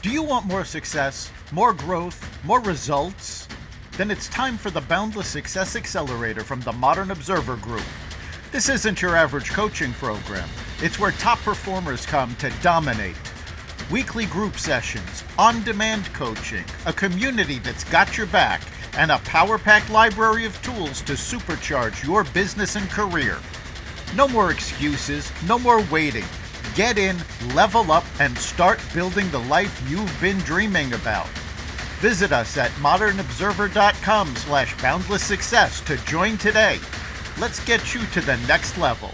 Do you want more success, more growth, more results? Then it's time for the Boundless Success Accelerator from the Modern Observer Group. This isn't your average coaching program. It's where top performers come to dominate. Weekly group sessions, on-demand coaching, a community that's got your back, and a power-packed library of tools to supercharge your business and career. No more excuses, no more waiting. Get in, level up, and start building the life you've been dreaming about. Visit us at modernobserver.com/boundlesssuccess to join today. Let's get you to the next level.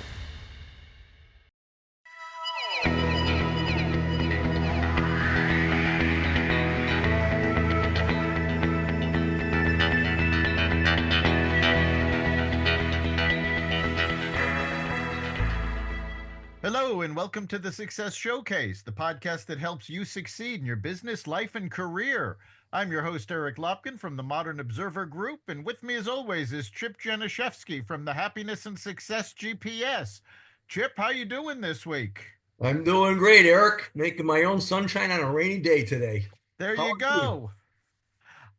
Hello, and welcome to the Success Showcase, the podcast that helps you succeed in your business, life, and career. I'm your host, Eric Lopkin from the Modern Observer Group, and with me, as always, is Chip Janiszewski from the Happiness and Success GPS. Chip, how you doing this week? I'm doing great, Eric. Making my own sunshine on a rainy day today. There you go.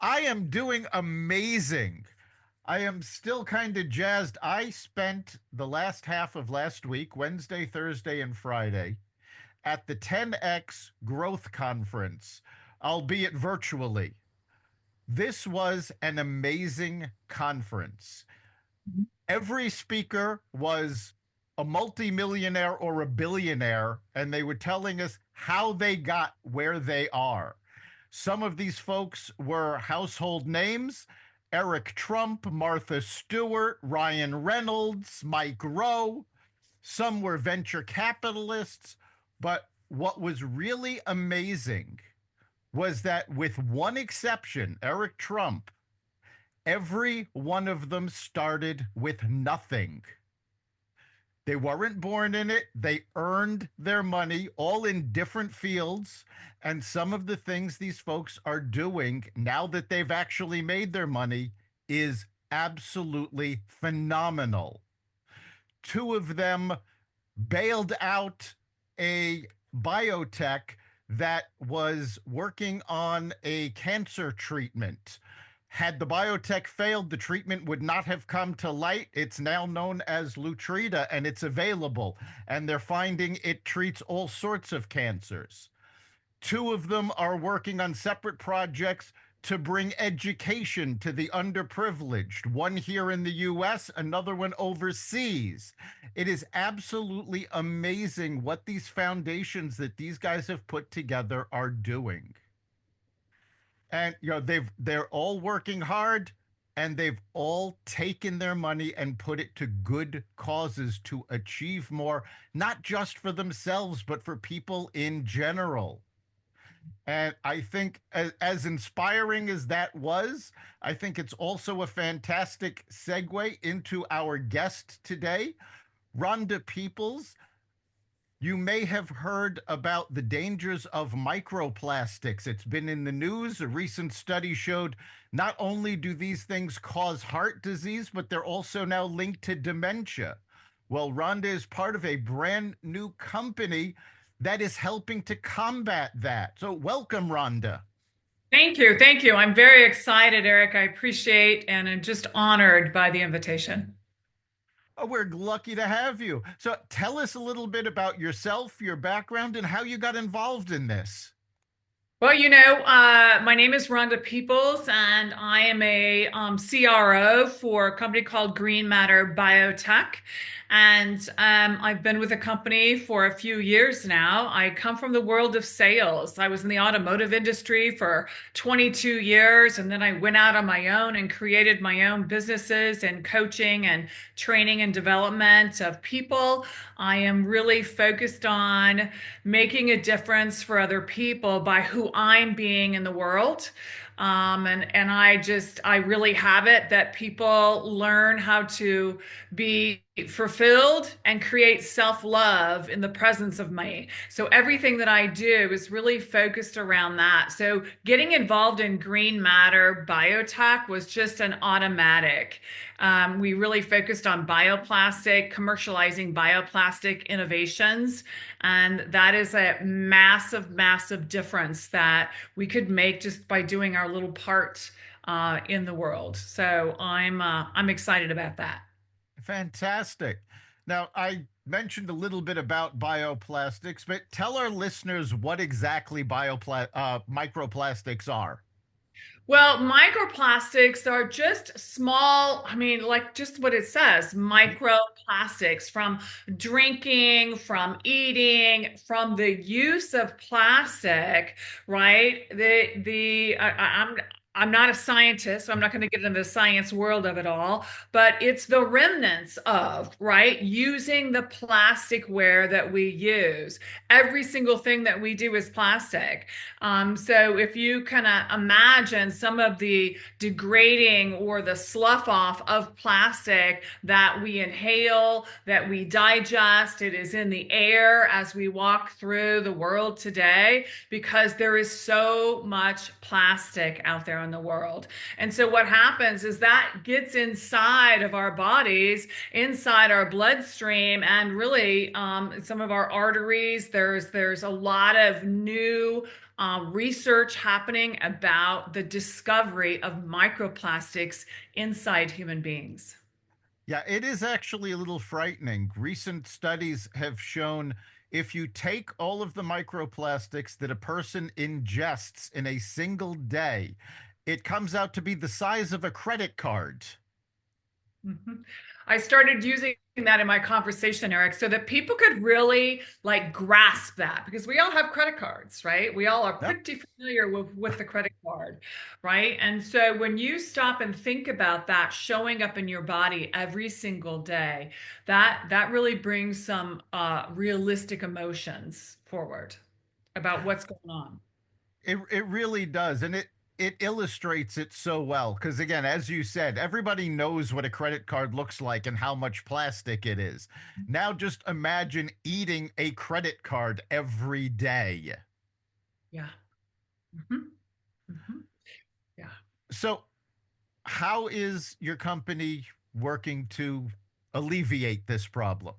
I am doing amazing. I am still kind of jazzed. I spent the last half of last week, Wednesday, Thursday, and Friday, at the 10X Growth Conference, albeit virtually. This was an amazing conference. Every speaker was a multimillionaire or a billionaire, and they were telling us how they got where they are. Some of these folks were household names: Eric Trump, Martha Stewart, Ryan Reynolds, Mike Rowe. Some were venture capitalists. But what was really amazing was that, with one exception, Eric Trump, every one of them started with nothing. They weren't born in it. They earned their money, all in different fields. And some of the things these folks are doing now that they've actually made their money is absolutely phenomenal. Two of them bailed out a biotech that was working on a cancer treatment. Had the biotech failed, the treatment would not have come to light. It's now known as Lutrita, and it's available. And they're finding it treats all sorts of cancers. Two of them are working on separate projects to bring education to the underprivileged, one here in the US, another one overseas. It is absolutely amazing what these foundations that these guys have put together are doing. And they're all working hard, and they've all taken their money and put it to good causes to achieve more, not just for themselves, but for people in general. And I think, as inspiring as that was, I think it's also a fantastic segue into our guest today, Rhonda Peoples. You may have heard about the dangers of microplastics. It's been in the news. A recent study showed not only do these things cause heart disease, but they're also now linked to dementia. Well, Rhonda is part of a brand new company that is helping to combat that. So welcome, Rhonda. Thank you. Thank you. I'm very excited, Eric. I appreciate and I'm just honored by the invitation. Oh, we're lucky to have you. So tell us a little bit about yourself, your background, and how you got involved in this. Well, my name is Rhonda Peoples, and I am a CRO for a company called Green Matter Biotech. And I've been with the company for a few years now. I come from the world of sales. I was in the automotive industry for 22 years, and then I went out on my own and created my own businesses and coaching and training and development of people. I am really focused on making a difference for other people by who I'm being in the world. And I really have it that people learn how to be fulfilled and create self-love in the presence of me. So everything that I do is really focused around that. So getting involved in Green Matter Biotech was just an automatic. We really focused on bioplastic, commercializing bioplastic innovations. And that is a massive, massive difference that we could make just by doing our little part in the world. So I'm excited about that. Fantastic. Now, I mentioned a little bit about bioplastics, but tell our listeners what exactly microplastics are. Well, microplastics are just small, I mean, like just what it says, microplastics from drinking, from eating, from the use of plastic, right? I'm not a scientist, so I'm not going to get into the science world of it all, but it's the remnants of, right? Using the plasticware that we use. Every single thing that we do is plastic. So if you kind of imagine some of the degrading or the slough off of plastic that we inhale, that we digest, it is in the air as we walk through the world today because there is so much plastic out there in the world. And so what happens is that gets inside of our bodies, inside our bloodstream, and really some of our arteries. There's a lot of new research happening about the discovery of microplastics inside human beings. Yeah, it is actually a little frightening. Recent studies have shown if you take all of the microplastics that a person ingests in a single day, it comes out to be the size of a credit card. Mhm. I started using that in my conversation, Eric, so that people could really like grasp that because we all have credit cards, right? We all are Yep. pretty familiar with the credit card, right? And so when you stop and think about that showing up in your body every single day, that really brings some realistic emotions forward about what's going on. It really does, and it illustrates it so well. Because again, as you said, everybody knows what a credit card looks like and how much plastic it is. Now, just imagine eating a credit card every day. Yeah. hmm hmm Yeah. So, how is your company working to alleviate this problem?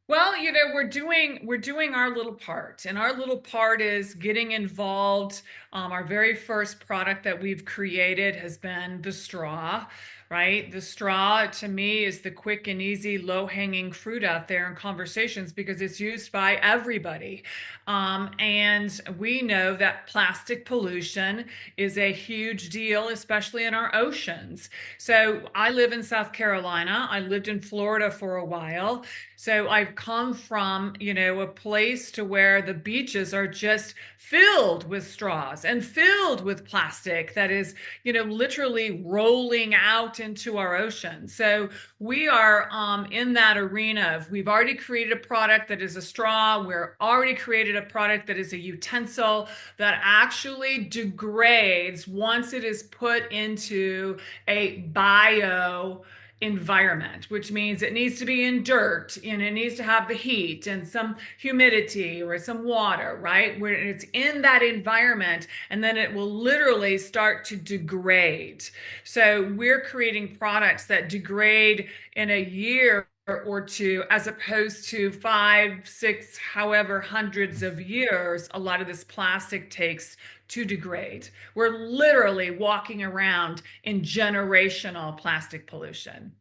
Well, we're doing our little part, and our little part is getting involved. Our very first product that we've created has been the straw, right? The straw to me is the quick and easy, low-hanging fruit out there in conversations because it's used by everybody. And we know that plastic pollution is a huge deal, especially in our oceans. So I live in South Carolina. I lived in Florida for a while. So I've come from, a place to where the beaches are just filled with straws and filled with plastic that is, literally rolling out into our ocean. So we are in that arena of we've already created a product that is a straw. We're already created a product that is a utensil that actually degrades once it is put into a bio environment, which means it needs to be in dirt and it needs to have the heat and some humidity or some water, right? Where it's in that environment and then it will literally start to degrade. So we're creating products that degrade in a year or two, as opposed to 5, 6, however, hundreds of years, a lot of this plastic takes to degrade. We're literally walking around in generational plastic pollution.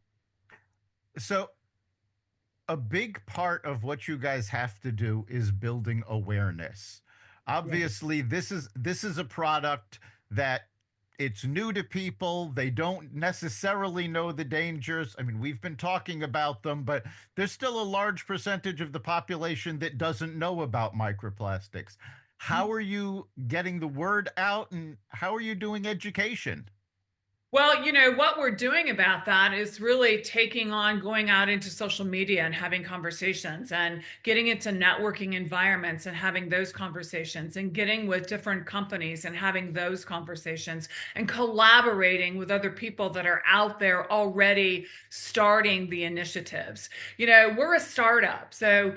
So, a big part of what you guys have to do is building awareness. Yeah. Obviously, this is a product that it's new to people. They don't necessarily know the dangers. I mean, we've been talking about them, but there's still a large percentage of the population that doesn't know about microplastics. How are you getting the word out and how are you doing education? Well, what we're doing about that is really taking on going out into social media and having conversations and getting into networking environments and having those conversations and getting with different companies and having those conversations and collaborating with other people that are out there already starting the initiatives. We're a startup, so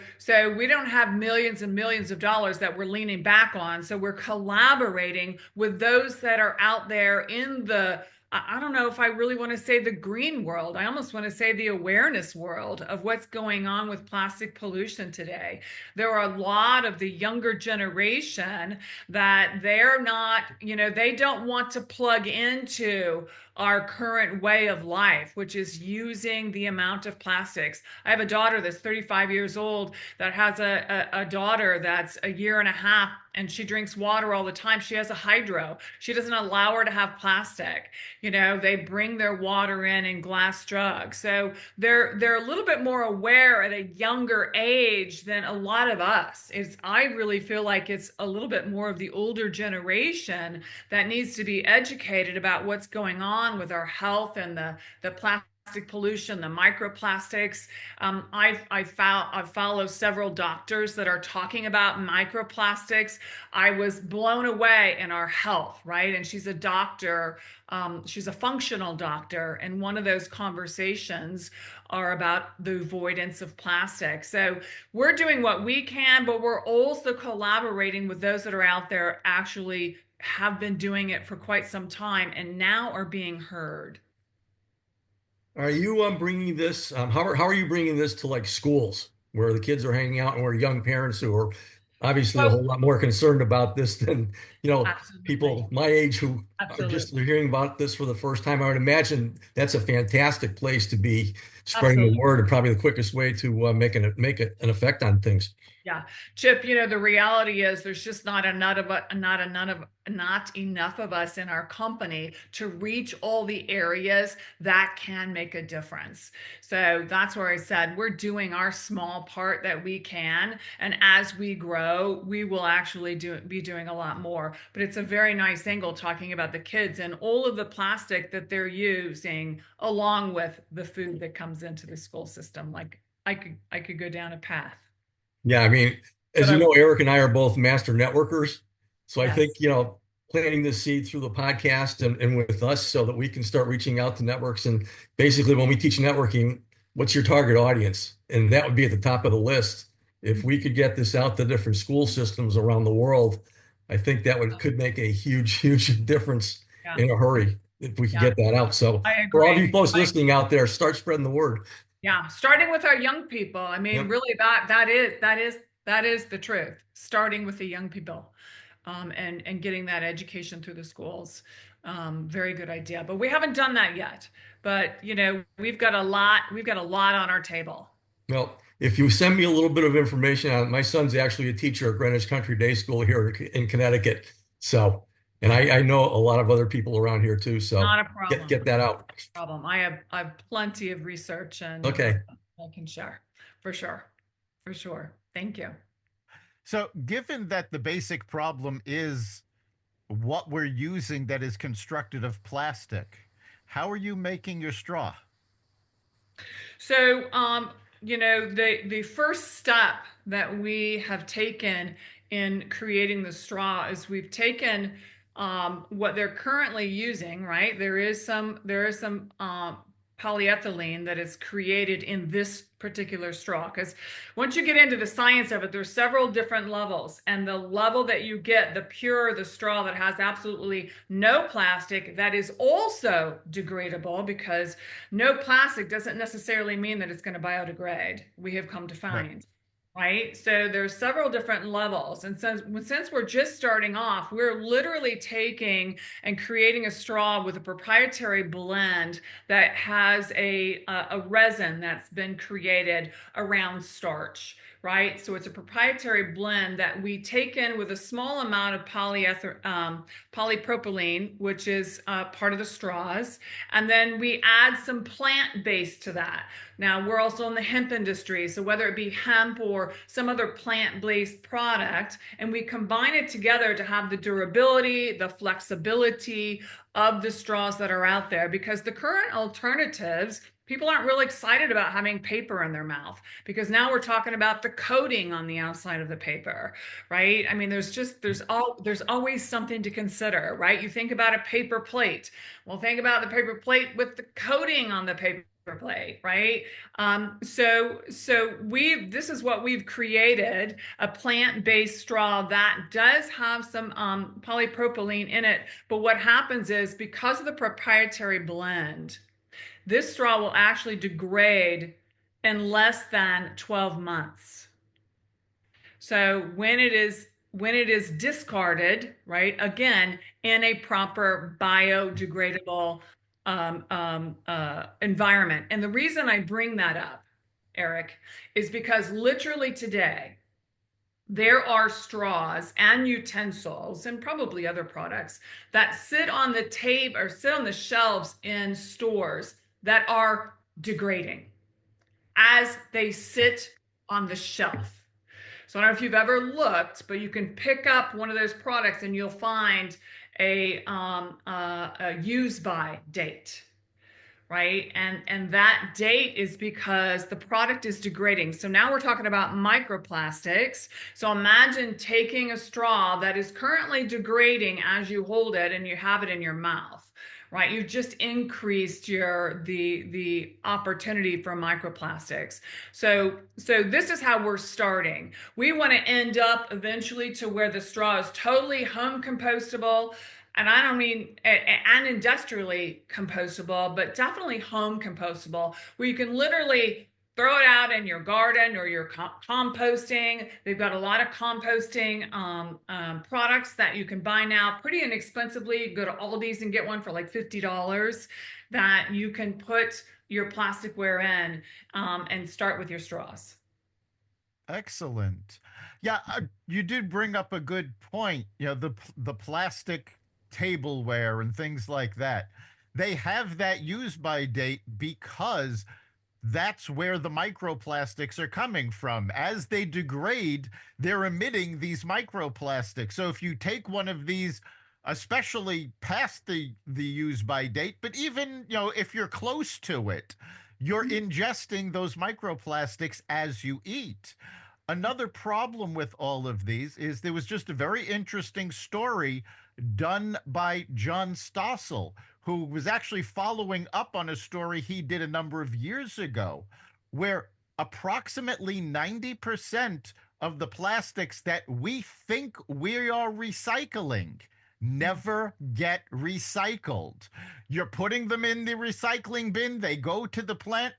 we don't have millions and millions of dollars that we're leaning back on. So we're collaborating with those that are out there in the I don't know if I really want to say the green world. I almost want to say the awareness world of what's going on with plastic pollution today. There are a lot of the younger generation that they're not, they don't want to plug into our current way of life, which is using the amount of plastics. I have a daughter that's 35 years old that has a daughter that's a year and a half, and she drinks water all the time. She has a hydro. She doesn't allow her to have plastic. They bring their water in glass jugs. So they're a little bit more aware at a younger age than a lot of us. I really feel like it's a little bit more of the older generation that needs to be educated about what's going on with our health and the plastic pollution, the microplastics. I follow several doctors that are talking about microplastics. I was blown away in our health, right? And she's a doctor. She's a functional doctor, and one of those conversations are about the avoidance of plastic. So we're doing what we can, but we're also collaborating with those that are out there actually have been doing it for quite some time and now are being heard. Are you bringing this? How are you bringing this to like schools where the kids are hanging out and where young parents who are obviously a Oh, whole lot more concerned about this than absolutely. people my age who are just Absolutely. hearing about this for the first time? I would imagine that's a fantastic place to be spreading the Absolutely. word and probably the quickest way to make an effect on things. Yeah. Chip, the reality is there's just not enough of us in our company to reach all the areas that can make a difference. So that's where I said we're doing our small part that we can. And as we grow, we will actually be doing a lot more. But it's a very nice angle talking about the kids and all of the plastic that they're using along with the food that comes into the school system. Like I could go down a path. Yeah, I mean, But as you know, Eric and I are both master networkers. So I think, yes. planting the seed through the podcast and with us so that we can start reaching out to networks. And basically, when we teach networking, what's your target audience? And that would be at the top of the list. If we could get this out to different school systems around the world, I think that could make a huge, huge difference Yeah. in a hurry if we could Yeah. get that out. So I for all of you agree. folks listening out there, start spreading the word. Yeah, starting with our young people. I mean, Yep. really, that is the truth. Starting with the young people, and getting that education through the schools. Very good idea. But we haven't done that yet. But we've got a lot. We've got a lot on our table. Well, if you send me a little bit of information on my son's actually a teacher at Greenwich Country Day School here in Connecticut. So, and I know a lot of other people around here too. So Not a get problem. get that out. Problem. I have plenty of research and Okay. I can share for sure. For sure. Thank you. So, given that the basic problem is what we're using that is constructed of plastic, how are you making your straw? So, the first step that we have taken in creating the straw is we've taken what they're currently using, right? There is some polyethylene that is created in this particular straw, because once you get into the science of it, there's several different levels, and the level that you get, the pure the straw that has absolutely no plastic, that is also degradable, because no plastic doesn't necessarily mean that it's going to biodegrade, we have come to Right. find. Right. So there's several different levels. And since we're just starting off, we're literally taking and creating a straw with a proprietary blend that has a resin that's been created around starch. Right. So it's a proprietary blend that we take in with a small amount of polypropylene, which is part of the straws. And then we add some plant based to that. Now, we're also in the hemp industry, so whether it be hemp or some other plant-based product, and we combine it together to have the durability, the flexibility of the straws that are out there, because the current alternatives, people aren't really excited about having paper in their mouth, because now we're talking about the coating on the outside of the paper, right? I mean, there's always something to consider, right? You think about a paper plate. Well, think about the paper plate with the coating on the paper plate, right? This is what we've created, a plant-based straw that does have some polypropylene in it. But what happens is, because of the proprietary blend, this straw will actually degrade in less than 12 months. So when it is discarded, right, again, in a proper biodegradable environment. And the reason I bring that up, Eric, is because literally today, there are straws and utensils and probably other products that sit on the table or sit on the shelves in stores that are degrading as they sit on the shelf. So I don't know if you've ever looked, but you can pick up one of those products and you'll find a use by date, right? And that date is because the product is degrading. So now we're talking about microplastics. So imagine taking a straw that is currently degrading as you hold it and you have it in your mouth. Right, you just increased the opportunity for microplastics. So this is how we're starting. We want to end up eventually to where the straw is totally home compostable, and I don't mean and industrially compostable, but definitely home compostable, where you can literally throw it out in your garden or your composting. They've got a lot of composting products that you can buy now pretty inexpensively. Go to Aldi's and get one for like $50 that you can put your plasticware in and start with your straws. Excellent. Yeah, you did bring up a good point. You know, the plastic tableware and things like that. They have that use by date because that's where the microplastics are coming from. As they degrade, they're emitting these microplastics. So if you take one of these, especially past the use by date, but even, you know, if you're close to it, you're ingesting those microplastics as you eat. Another problem with all of these is there was just a very interesting story done by John Stossel, who was actually following up on a story he did a number of years ago, where approximately 90% of the plastics that we think we are recycling never get recycled. You're putting them in the recycling bin, they go to the plant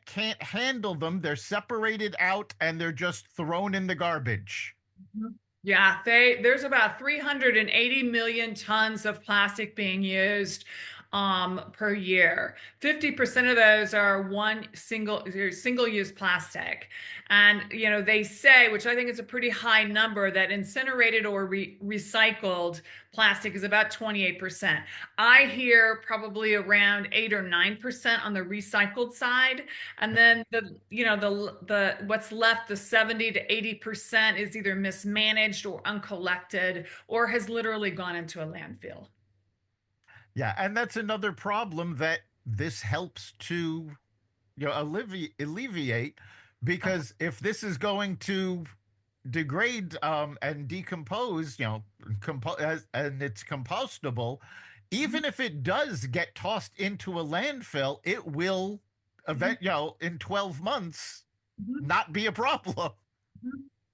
can't handle them, they're separated out, and they're just thrown in the garbage. Yeah, there's about 380 million tons of plastic being used per year. 50% of those are single use plastic. And you know, they say, which I think is a pretty high number, that incinerated or recycled plastic is about 28%. I hear probably around 8 or 9% on the recycled side. And then the what's left, the 70 to 80%, is either mismanaged or uncollected or has literally gone into a landfill. Yeah, and that's another problem that this helps to, you know, alleviate, because if this is going to degrade and decompose, you know, and it's compostable, even if it does get tossed into a landfill, it will you know, in 12 months not be a problem.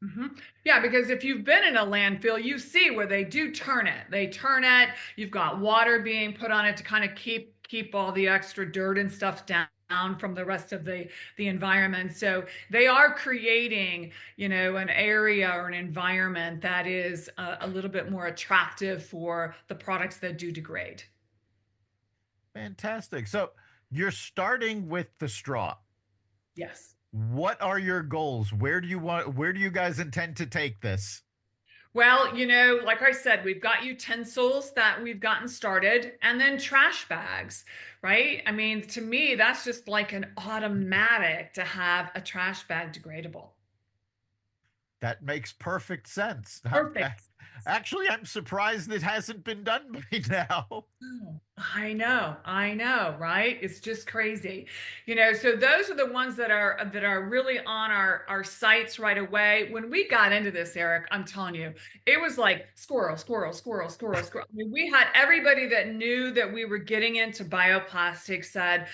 Mm-hmm. Yeah, because if you've been in a landfill, you see where they do turn it. They turn it. You've got water being put on it to kind of keep all the extra dirt and stuff down from the rest of the environment. So they are creating, you know, an area or an environment that is a little bit more attractive for the products that do degrade. Fantastic. So you're starting with the straw. Yes. What are your goals? Where do you guys intend to take this? Well, you know, like I said, we've got utensils that we've gotten started, and then trash bags, right? I mean, to me, that's just like an automatic to have a trash bag degradable. That makes perfect sense. Perfect. Actually, I'm surprised it hasn't been done by now. I know, right? It's just crazy. So those are the ones that are really on our sites right away. When we got into this, Eric, I'm telling you, it was like squirrel, squirrel, squirrel, squirrel, squirrel. I mean, we had everybody that knew that we were getting into bioplastics said,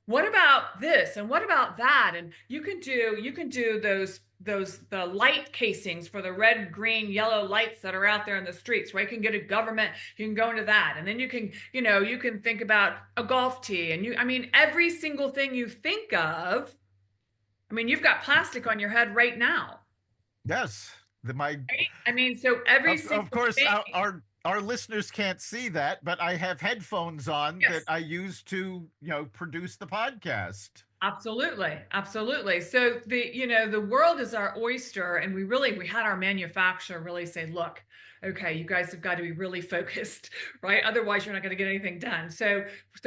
what about this and what about that? And you can do the light casings for the red, green, yellow lights that are out there in the streets, right? You can get a government, you can go into that. And then you can think about a golf tee and I mean, every single thing you think of, I mean, you've got plastic on your head right now. Yes, my Right? I mean, so every of single course thing. our listeners can't see that, but I have headphones on that Yes. I use to produce the podcast. Absolutely, absolutely. So the world is our oyster, and we had our manufacturer really say, look, okay, you guys have got to be really focused, right? Otherwise, you're not going to get anything done. So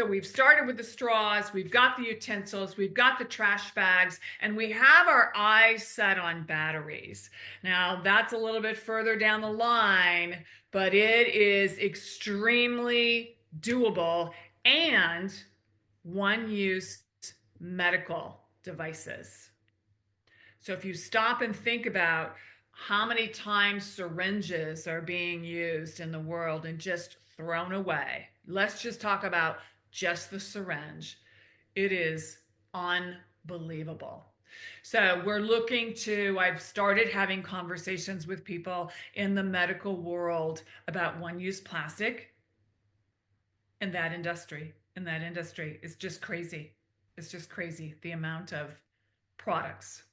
we've started with the straws, we've got the utensils, we've got the trash bags, and we have our eyes set on batteries. Now, that's a little bit further down the line, but it is extremely doable and one use medical devices. So if you stop and think about how many times syringes are being used in the world and just thrown away, let's just talk about just the syringe. It is unbelievable. So I've started having conversations with people in the medical world about one-use plastic in that industry. It's just crazy. It's just crazy the amount of products.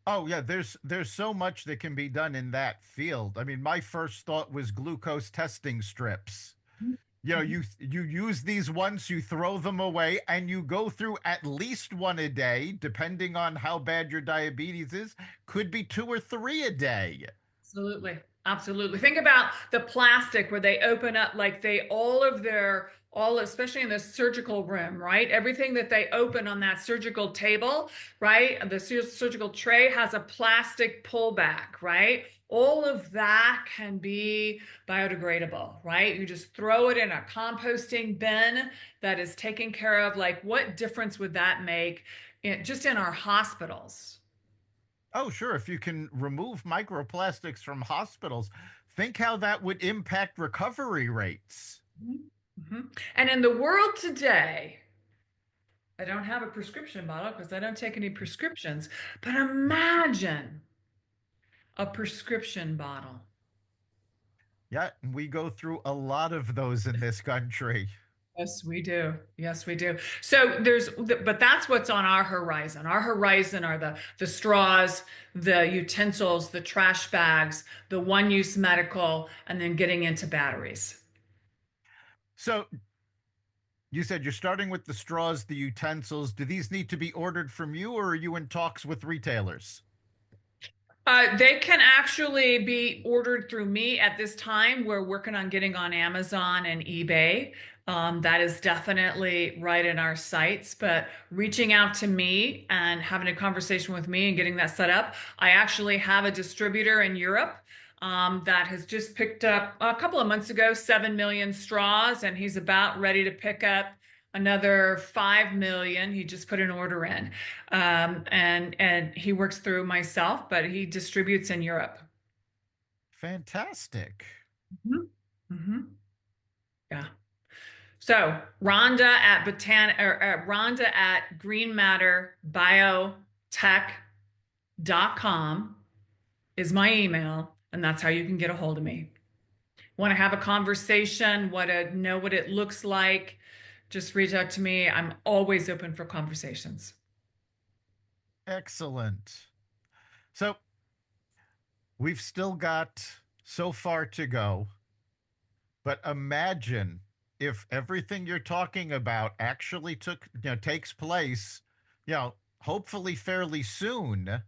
Oh yeah, there's so much that can be done in that field. I mean, my first thought was glucose testing strips. Mhm. You use these once, you throw them away, and you go through at least one a day, depending on how bad your diabetes is. Could be two or three a day. Absolutely. Absolutely. Think about the plastic where they open up like especially in the surgical room, right? Everything that they open on that surgical table, right? The surgical tray has a plastic pullback, right? All of that can be biodegradable, right? You just throw it in a composting bin that is taken care of. Like, what difference would that make just in our hospitals? Oh, sure. If you can remove microplastics from hospitals, think how that would impact recovery rates. Mhm. Mhm. And in the world today, I don't have a prescription bottle because I don't take any prescriptions, but imagine a prescription bottle. Yeah, we go through a lot of those in this country. Yes, we do. Yes, we do. But that's what's on our horizon. Our horizon are the straws, the utensils, the trash bags, the one-use medical, and then getting into batteries. So you said you're starting with the straws, the utensils. Do these need to be ordered from you, or are you in talks with retailers? They can actually be ordered through me at this time. We're working on getting on Amazon and eBay. That is definitely right in our sites, but reaching out to me and having a conversation with me and getting that set up. I actually have a distributor in Europe that has just picked up a couple of months ago 7 million straws, and he's about ready to pick up another 5 million. He just put an order in. And he works through myself, but he distributes in Europe. Fantastic. Mhm. Mhm. Yeah. So Rhonda at greenmatterbiotech.com is my email, and that's how you can get a hold of me. Want to have a conversation, want to know what it looks like, just reach out to me. I'm always open for conversations. Excellent. So we've still got so far to go, but imagine if everything you're talking about actually takes place, hopefully fairly soon.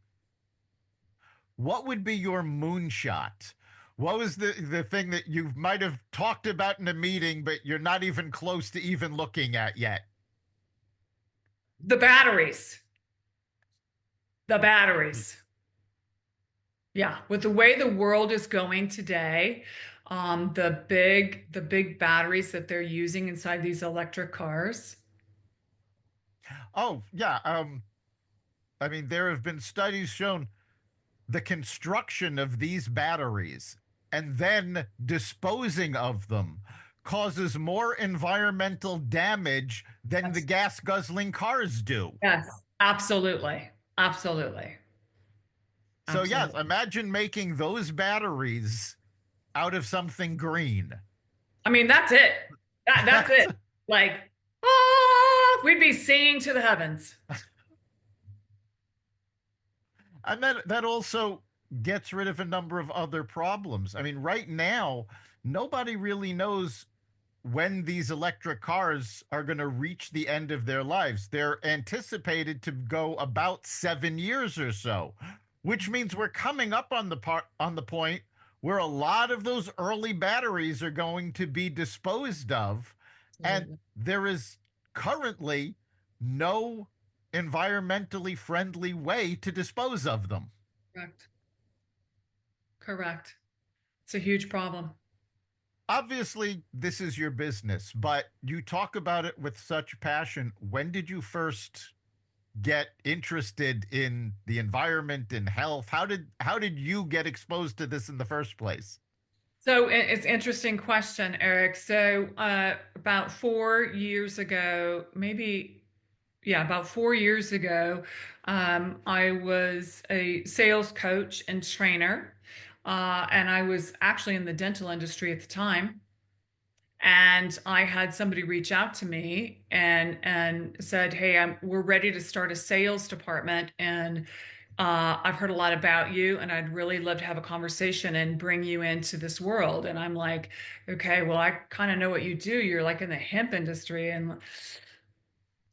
What would be your moonshot? What was the thing that you might have talked about in a meeting, but you're not even close to even looking at yet? The batteries. The batteries. Yeah, with the way the world is going today, the big batteries that they're using inside these electric cars. Oh, yeah. I mean, there have been studies shown the construction of these batteries and then disposing of them causes more environmental damage than the Yes, gas guzzling cars do. yes, absolutely, absolutely, So, yes, absolutely. imagine making those batteries out of something green. I mean, that's it. That's That's, it. Like, we'd be singing to the heavens. and that also gets rid of a number of other problems. I mean, right now, nobody really knows when these electric cars are going to reach the end of their lives. They're anticipated to go about 7 years or so, which means we're coming up on the point where a lot of those early batteries are going to be disposed of, and Absolutely. there is currently no environmentally friendly way to dispose of them. Correct. Correct. It's a huge problem. Obviously, this is your business, but you talk about it with such passion. When did you first get interested in the environment and health? How did you get exposed to this in the first place? So it's an interesting question, Eric. So about 4 years ago, maybe, yeah, about 4 years ago, I was a sales coach and trainer, and I was actually in the dental industry at the time. And I had somebody reach out to me and said, "Hey, we're ready to start a sales department, and I've heard a lot about you, and I'd really love to have a conversation and bring you into this world." And I'm like, "Okay, well, I kind of know what you do. You're like in the hemp industry, and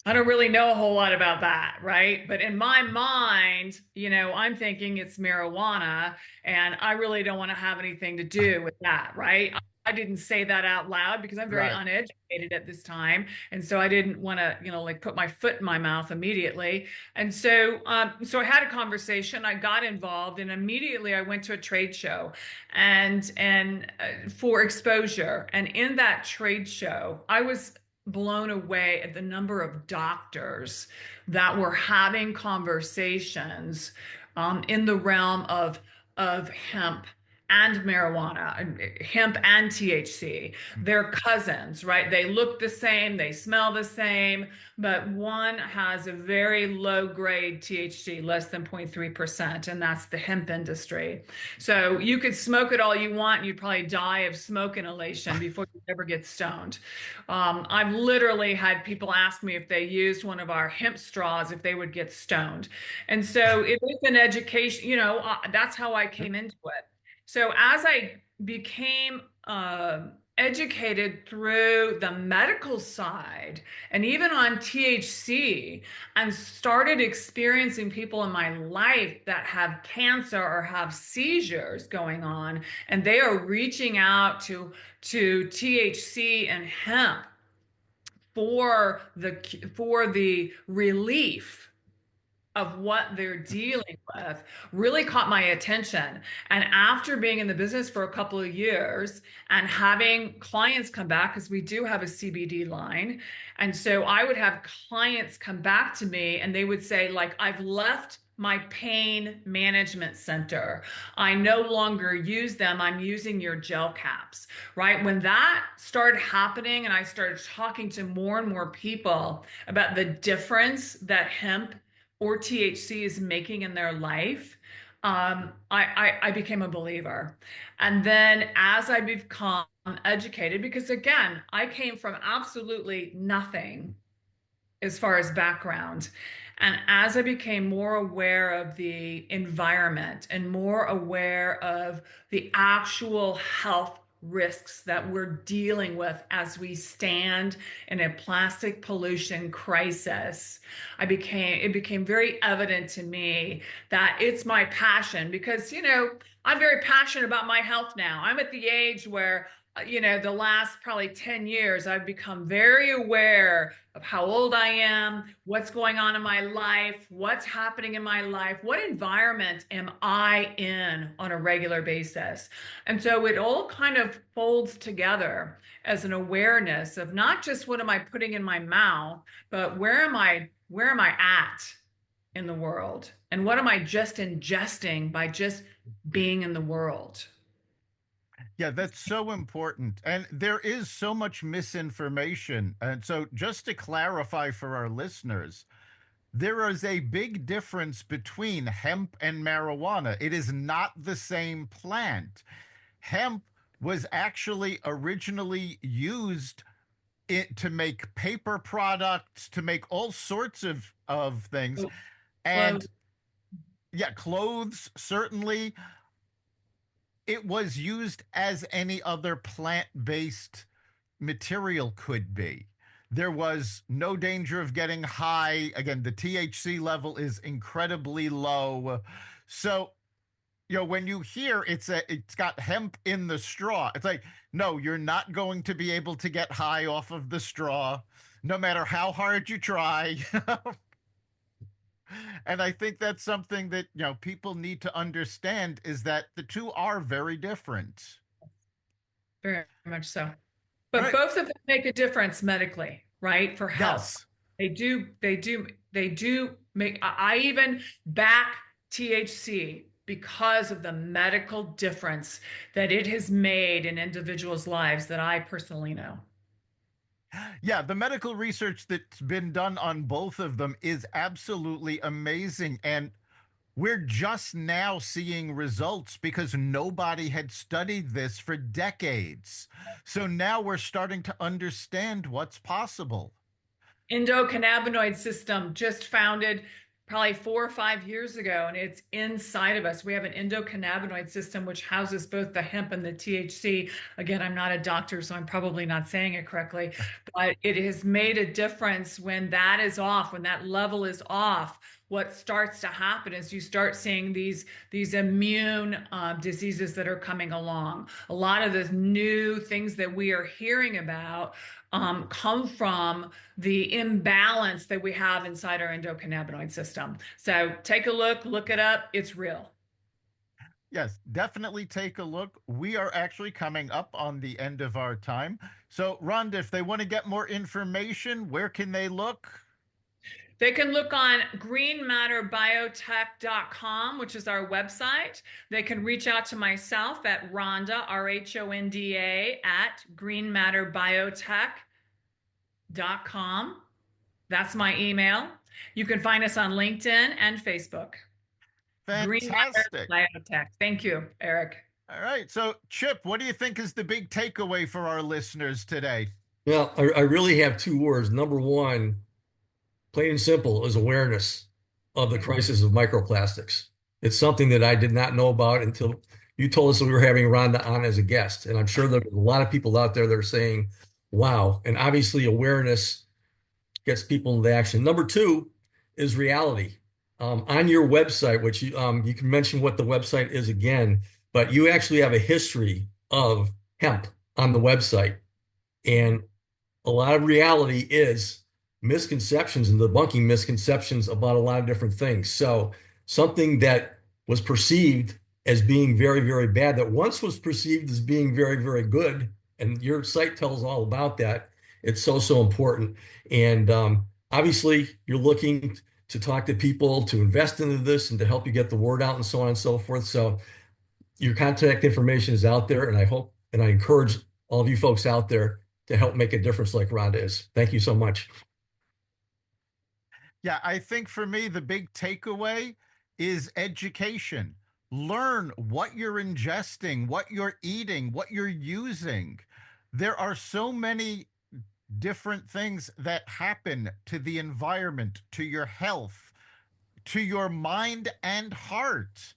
I don't really know a whole lot about that, right? But in my mind, I'm thinking it's marijuana, and I really don't want to have anything to do with that, right? I didn't say that out loud because I'm very Right. uneducated at this time, and so I didn't want to, like put my foot in my mouth immediately. And so I had a conversation. I got involved, and immediately I went to a trade show, and for exposure. And in that trade show, I was blown away at the number of doctors that were having conversations in the realm of hemp and marijuana, hemp and THC. They're cousins, right? They look the same, they smell the same, but one has a very low grade THC, less than 0.3%, and that's the hemp industry. So you could smoke it all you want, and you'd probably die of smoke inhalation before you ever get stoned. I've literally had people ask me if they used one of our hemp straws, if they would get stoned. And so it is an education, that's how I came into it. So as I became educated through the medical side and even on THC, and started experiencing people in my life that have cancer or have seizures going on, and they are reaching out to THC and hemp for the relief of what they're dealing with, really caught my attention. And after being in the business for a couple of years and having clients come back, because we do have a CBD line. And so I would have clients come back to me and they would say, like, "I've left my pain management center. I no longer use them. I'm using your gel caps," right? When that started happening and I started talking to more and more people about the difference that hemp or THC is making in their life, I became a believer. And then as I become educated, because again, I came from absolutely nothing as far as background. And as I became more aware of the environment and more aware of the actual health risks that we're dealing with as we stand in a plastic pollution crisis, it became very evident to me that it's my passion because, I'm very passionate about my health now. I'm at the age where the last probably 10 years, I've become very aware of how old I am, what's going on in my life, what's happening in my life, what environment am I in on a regular basis. And so it all kind of folds together as an awareness of not just what am I putting in my mouth, but where am I at in the world? And what am I just ingesting by just being in the world? Yeah, that's so important. And there is so much misinformation. And so, just to clarify for our listeners, there is a big difference between hemp and marijuana. It is not the same plant. Hemp was actually originally used to make paper products, to make all sorts of things. Close. And yeah, clothes, certainly. It was used as any other plant based material could be. There was no danger of getting high. Again, the THC level is incredibly low. So, when you hear it's got hemp in the straw, it's like, no, you're not going to be able to get high off of the straw, no matter how hard you try. And I think that's something that, people need to understand, is that the two are very different. Very much so. All But right. both of them make a difference medically, right? For health. Yes. They do make, I even back THC because of the medical difference that it has made in individuals' lives that I personally know. Yeah, the medical research that's been done on both of them is absolutely amazing. And we're just now seeing results because nobody had studied this for decades. So now we're starting to understand what's possible. Endocannabinoid system just founded probably 4 or 5 years ago, and it's inside of us. We have an endocannabinoid system which houses both the hemp and the THC. Again, I'm not a doctor, so I'm probably not saying it correctly, but it has made a difference when that is off, when that level is off. What starts to happen is you start seeing these immune diseases that are coming along. A lot of the new things that we are hearing about come from the imbalance that we have inside our endocannabinoid system. So take a look it up. It's real. Yes, definitely take a look. We are actually coming up on the end of our time. So, Rhonda, if they want to get more information, where can they look? They can look on greenmatterbiotech.com, which is our website. They can reach out to myself at Rhonda, RHONDA, at greenmatterbiotech.com. That's my email. You can find us on LinkedIn and Facebook. Green Matter Fantastic. Biotech. Thank you, Eric. All right. So, Chip, what do you think is the big takeaway for our listeners today? Well, I really have two words. Number one, plain and simple, is awareness of the crisis of microplastics. It's something that I did not know about until you told us that we were having Rhonda on as a guest. And I'm sure there's a lot of people out there that are saying, wow. And obviously, awareness gets people into action. Number two is reality. On your website, which you can mention what the website is again, but you actually have a history of hemp on the website. And a lot of reality is misconceptions and debunking misconceptions about a lot of different things. So something that was perceived as being very, very bad, that once was perceived as being very, very good, and your site tells all about that. It's so, so important. And obviously, you're looking to talk to people, to invest into this, and to help you get the word out and so on and so forth. So your contact information is out there, and I hope and I encourage all of you folks out there to help make a difference like Rhonda is. Thank you so much. Yeah, I think for me, the big takeaway is education. Learn what you're ingesting, what you're eating, what you're using. There are so many different things that happen to the environment, to your health, to your mind and heart,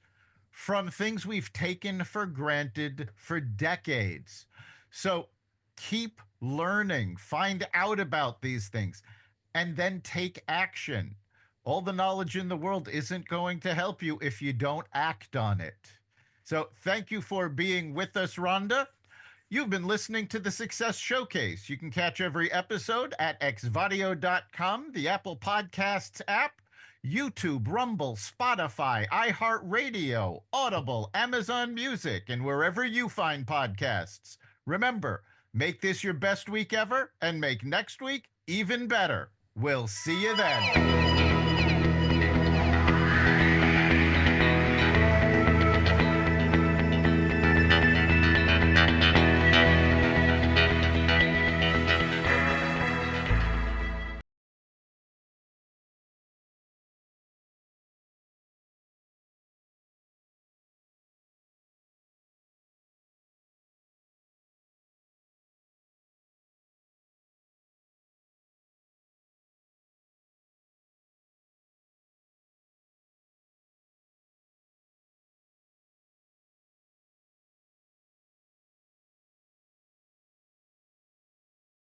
from things we've taken for granted for decades. So keep learning, find out about these things, and then take action. All the knowledge in the world isn't going to help you if you don't act on it. So thank you for being with us, Rhonda. You've been listening to the Success Showcase. You can catch every episode at xvadio.com, the Apple Podcasts app, YouTube, Rumble, Spotify, iHeartRadio, Audible, Amazon Music, and wherever you find podcasts. Remember, make this your best week ever and make next week even better. We'll see you then.